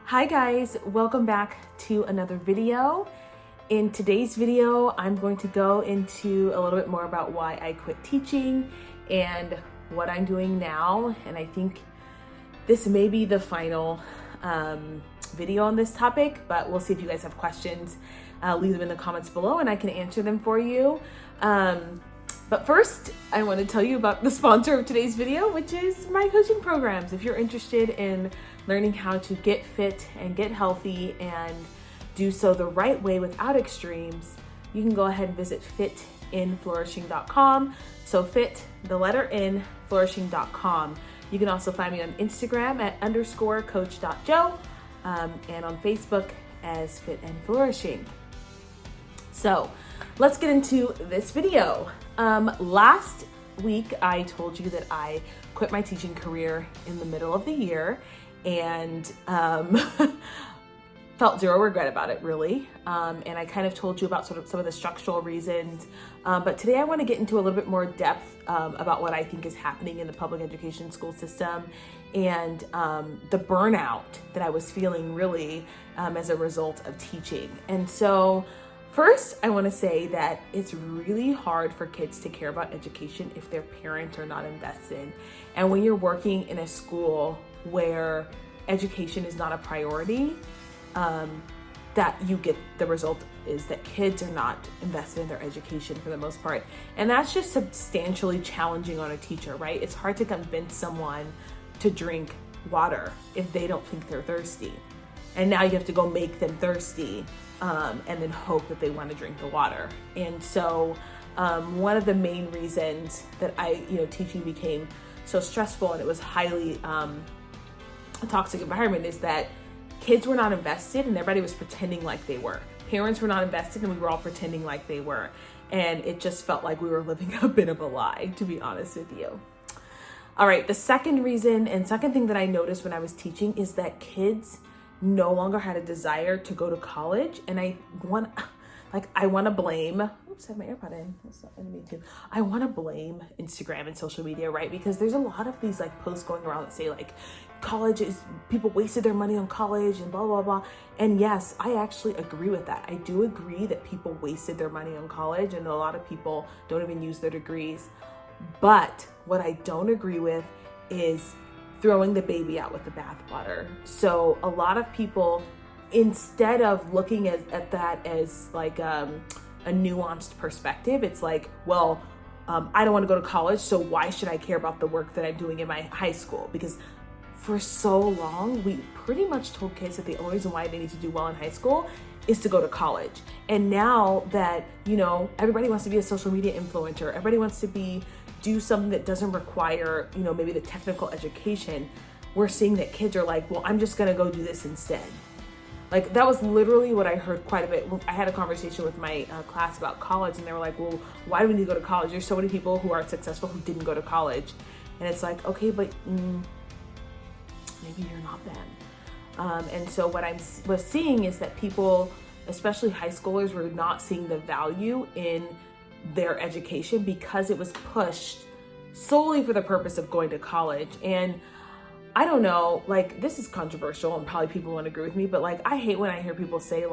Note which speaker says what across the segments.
Speaker 1: Hi guys, welcome back to another video. In today's video, I'm going to go into a little bit more about why I quit teaching and what I'm doing now. And I think this may be the final video on this topic, but we'll see if you guys have questions. Leave them in the comments below and I can answer them for you. But first, I want to tell you about the sponsor of today's video, which is my coaching programs. If you're interested in learning how to get fit and get healthy and do so the right way without extremes, you can go ahead and visit fitinflourishing.com. So fit, the letter N, flourishing.com. You can also find me on Instagram at _coach.joe and on Facebook as Fit and Flourishing. So let's get into this video. Last week, I told you that I quit my teaching career in the middle of the year and felt zero regret about it, really. And I kind of told you about sort of some of the structural reasons. But today I want to get into a little bit more depth about what I think is happening in the public education school system and the burnout that I was feeling really as a result of teaching. And so first, I want to say that it's really hard for kids to care about education if their parents are not invested. And when you're working in a school where education is not a priority, that you get the result is that kids are not invested in their education for the most part. And that's just substantially challenging on a teacher, right? It's hard to convince someone to drink water if they don't think they're thirsty. And now you have to go make them thirsty and then hope that they want to drink the water. And so one of the main reasons that teaching became so stressful and it was highly a toxic environment is that kids were not invested and everybody was pretending like they were. Parents were not invested and we were all pretending like they were. And it just felt like we were living a bit of a lie, to be honest with you. All right, the second reason and second thing that I noticed when I was teaching is that kids no longer had a desire to go to college. And I want to blame, oops, I have my AirPod in. That's not me too. I want to blame Instagram and social media, right? Because there's a lot of these posts going around that say people wasted their money on college and blah, blah, blah. And yes, I actually agree with that. I do agree that people wasted their money on college and a lot of people don't even use their degrees. But what I don't agree with is throwing the baby out with the bathwater. So a lot of people, instead of looking at that as a nuanced perspective, it's like, well, I don't want to go to college, so why should I care about the work that I'm doing in my high school? Because for so long, we pretty much told kids that the only reason why they need to do well in high school is to go to college. And now that, everybody wants to be a social media influencer, everybody wants to do something that doesn't require, maybe the technical education, we're seeing that kids are like, well, I'm just going to go do this instead. That was literally what I heard quite a bit. I had a conversation with my class about college and they were like, well, why do we need to go to college? There's so many people who are successful who didn't go to college. And it's like, okay, but maybe you're not them. And so what I was seeing is that people, especially high schoolers, were not seeing the value in their education because it was pushed solely for the purpose of going to college. And I don't know, this is controversial and probably people won't agree with me, but I hate when I hear people say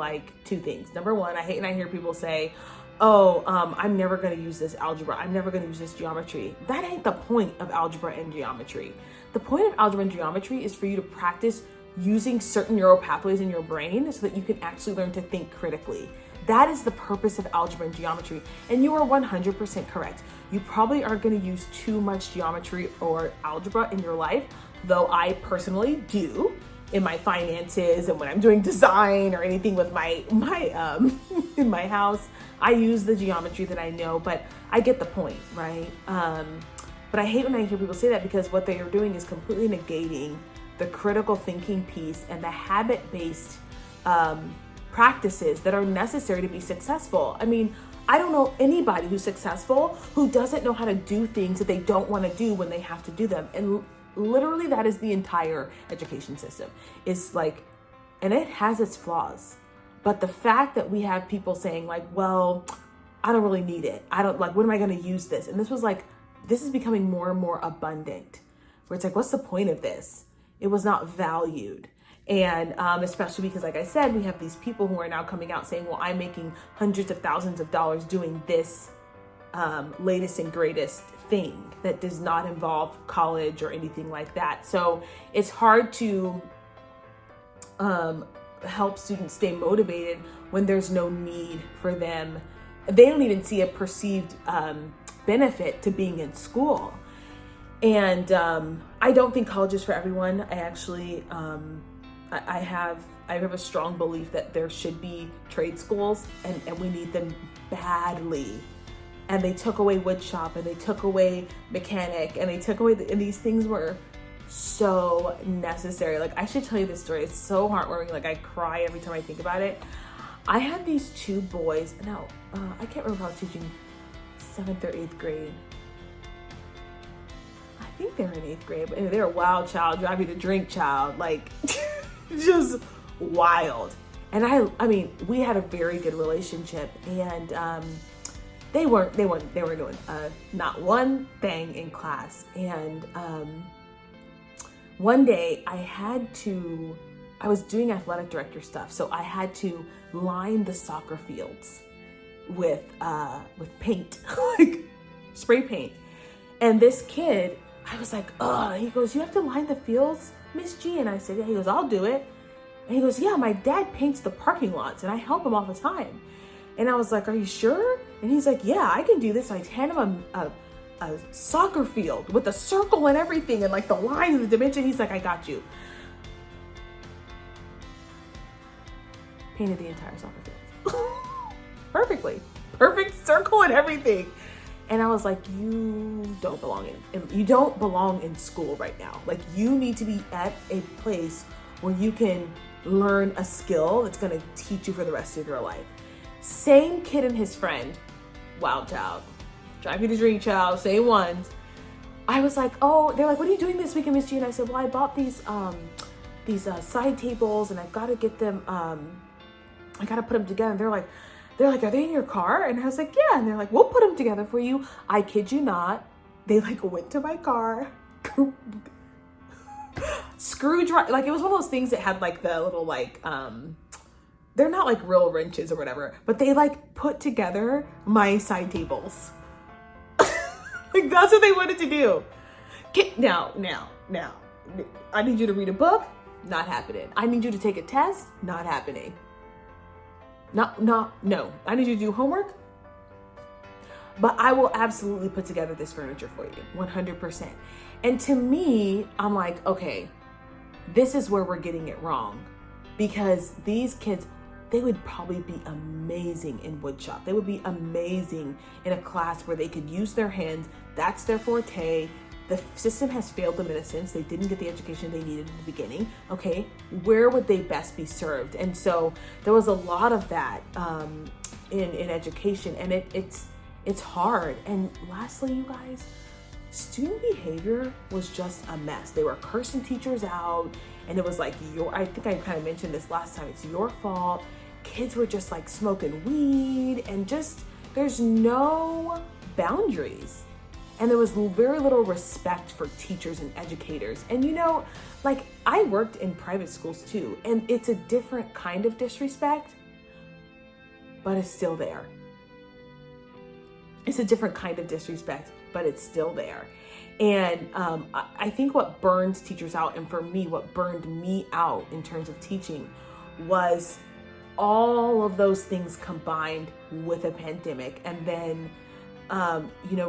Speaker 1: two things. Number one, I hate when I hear people say, I'm never going to use this algebra. I'm never going to use this geometry. That ain't the point of algebra and geometry. The point of algebra and geometry is for you to practice using certain neural pathways in your brain so that you can actually learn to think critically. That is the purpose of algebra and geometry. And you are 100% correct. You probably aren't going to use too much geometry or algebra in your life, though I personally do in my finances and when I'm doing design or anything with my in my house. I use the geometry that I know, but I get the point, right? But I hate when I hear people say that because what they are doing is completely negating the critical thinking piece and the habit-based practices that are necessary to be successful. I mean, I don't know anybody who's successful who doesn't know how to do things that they don't want to do when they have to do them. And literally that is the entire education system. And it has its flaws. But the fact that we have people saying well, I don't really need it. I don't when am I going to use this? And this is becoming more and more abundant where it's what's the point of this? It was not valued. And especially because, like I said, we have these people who are now coming out saying, well, I'm making hundreds of thousands of dollars doing this latest and greatest thing that does not involve college or anything like that. So it's hard to help students stay motivated when there's no need for them. They don't even see a perceived benefit to being in school. And I don't think college is for everyone. I actually, I have a strong belief that there should be trade schools, and we need them badly. And they took away wood shop, and they took away mechanic, and they took away, and these things were so necessary. Like, I should tell you this story. It's so heartwarming. Like, I cry every time I think about it. I had these two boys. Now, I can't remember if I was teaching 7th or 8th grade. I think they were in 8th grade, but they're a wild child, drive you to drink child, like just wild. And I mean, we had a very good relationship, and they weren't doing not one thing in class. And one day I was doing athletic director stuff, so I had to line the soccer fields with paint, like spray paint. And this kid, I was like, he goes, you have to line the fields, Miss G? And I said, yeah. He goes, I'll do it. And he goes, yeah, my dad paints the parking lots and I help him all the time. And I was like, are you sure? And he's like, yeah, I can do this. I hand him a soccer field with a circle and everything, and like the line and the dimension. He's like, I got you. Painted the entire soccer field. Perfectly. Perfect circle and everything. And I was like, you don't belong in school right now. Like, you need to be at a place where you can learn a skill that's going to teach you for the rest of your life. Same kid and his friend, wild child, drive you to drink child, same ones. I was like, they're like, what are you doing this weekend, Miss G? And I said, well, I bought these side tables, and I've got to get them, I got to put them together. And they're like, are they in your car? And I was like, yeah. And they're like, we'll put them together for you. I kid you not. They like went to my car, screwdriver. Like, it was one of those things that had like the little like, they're not like real wrenches or whatever, but they like put together my side tables. Like, that's what they wanted to do. Now, I need you to read a book. Not happening. I need you to take a test. Not happening. No. I need you to do homework. But I will absolutely put together this furniture for you, 100%. And to me, I'm like, okay, this is where we're getting it wrong. Because these kids, they would probably be amazing in woodshop. They would be amazing in a class where they could use their hands. That's their forte. The system has failed them in a sense. They didn't get the education they needed in the beginning. Okay, where would they best be served? And so there was a lot of that in education, and it's hard. And lastly, you guys, student behavior was just a mess. They were cursing teachers out, and it was like, I think I kind of mentioned this last time, it's your fault. Kids were just like smoking weed, and just, there's no boundaries. And there was very little respect for teachers and educators. And like, I worked in private schools too, and it's a different kind of disrespect, but it's still there. It's a different kind of disrespect, but it's still there. And I think what burns teachers out, and for me, what burned me out in terms of teaching, was all of those things combined with a pandemic. And then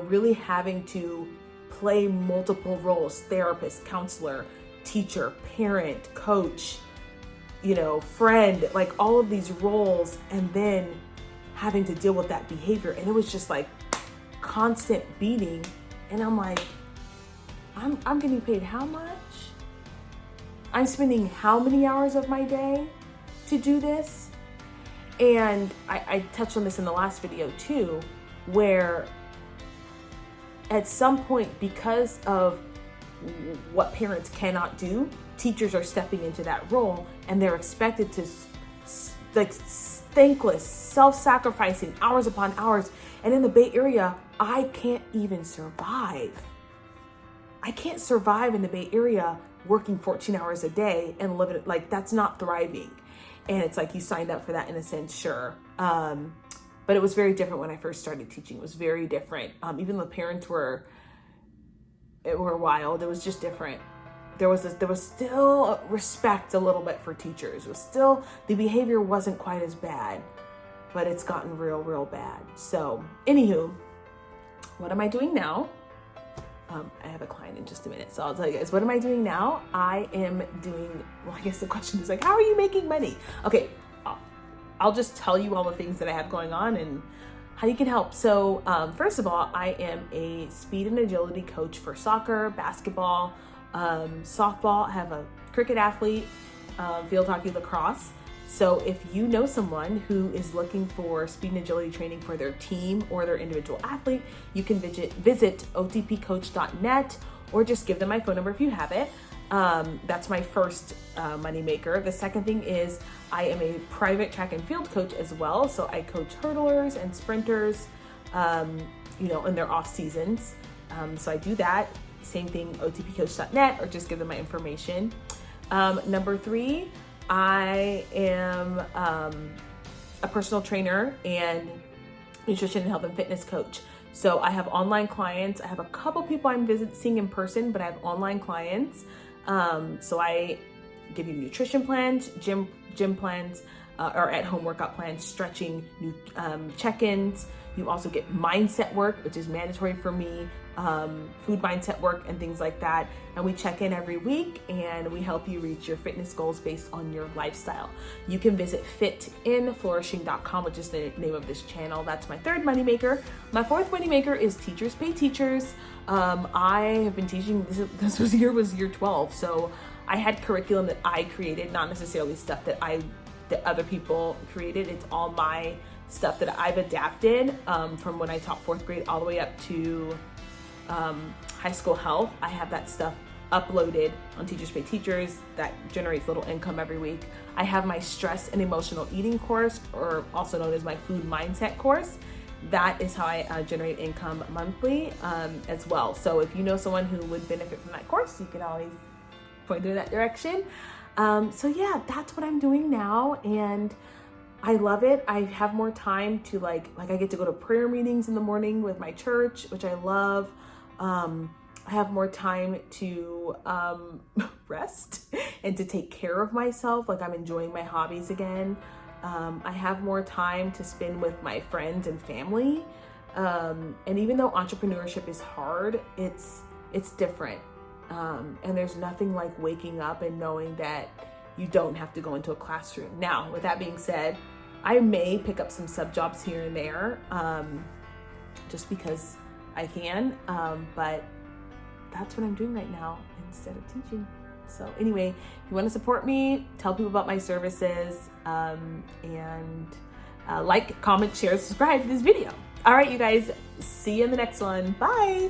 Speaker 1: really having to play multiple roles: therapist, counselor, teacher, parent, coach, friend, like all of these roles, and then having to deal with that behavior. And it was just like constant beating. And I'm like, I'm getting paid how much? I'm spending how many hours of my day to do this? And I touched on this in the last video too, where at some point, because of what parents cannot do, teachers are stepping into that role, and they're expected to like thankless, self-sacrificing hours upon hours. And in the Bay Area, I can't even survive. I can't survive in the Bay Area working 14 hours a day and living like that's not thriving. And it's like you signed up for that in a sense, sure. But it was very different when I first started teaching. It was very different. Even the parents were wild. It was just different. There was still respect a little bit for teachers. It was still, the behavior wasn't quite as bad, but it's gotten real bad. So anywho, what am I doing now? I have a client in just a minute, so I'll tell you guys, what am I doing now? I am doing, well, I guess the question is like, how are you making money? Okay, I'll just tell you all the things that I have going on and how you can help. So first of all, I am a speed and agility coach for soccer, basketball, softball. I have a cricket athlete, field hockey, lacrosse. So if you know someone who is looking for speed and agility training for their team or their individual athlete, you can visit otpcoach.net or just give them my phone number if you have it. That's my first money maker. The second thing is I am a private track and field coach as well. So I coach hurdlers and sprinters, in their off seasons. So I do that. Same thing, otpcoach.net, or just give them my information. Number 3, I am a personal trainer and nutrition and health and fitness coach. So I have online clients. I have a couple people I'm seeing in person, but I have online clients. So I give you nutrition plans, gym plans, or at-home workout plans, stretching, check-ins. You also get mindset work, which is mandatory for me, food mindset work and things like that. And we check in every week and we help you reach your fitness goals based on your lifestyle. You can visit fitinflourishing.com, which is the name of this channel. That's my third moneymaker. My fourth moneymaker is Teachers Pay Teachers. I have been teaching, this was year 12. So I had curriculum that I created, not necessarily stuff that other people created. It's all my stuff that I've adapted from when I taught 4th grade all the way up to high school health. I have that stuff uploaded on Teachers Pay Teachers that generates little income every week. I have my stress and emotional eating course, or also known as my food mindset course. That is how I generate income monthly as well. So if you know someone who would benefit from that course, you can always point them in that direction. So yeah, that's what I'm doing now, and I love it. I have more time to like I get to go to prayer meetings in the morning with my church, which I love. I have more time to rest and to take care of myself. Like I'm enjoying my hobbies again. I have more time to spend with my friends and family. And even though entrepreneurship is hard, it's different. And there's nothing like waking up and knowing that you don't have to go into a classroom. Now, with that being said, I may pick up some sub jobs here and there, just because I can, but that's what I'm doing right now instead of teaching. So anyway, if you want to support me, tell people about my services, and like, comment, share, subscribe to this video. All right, you guys, see you in the next one. Bye.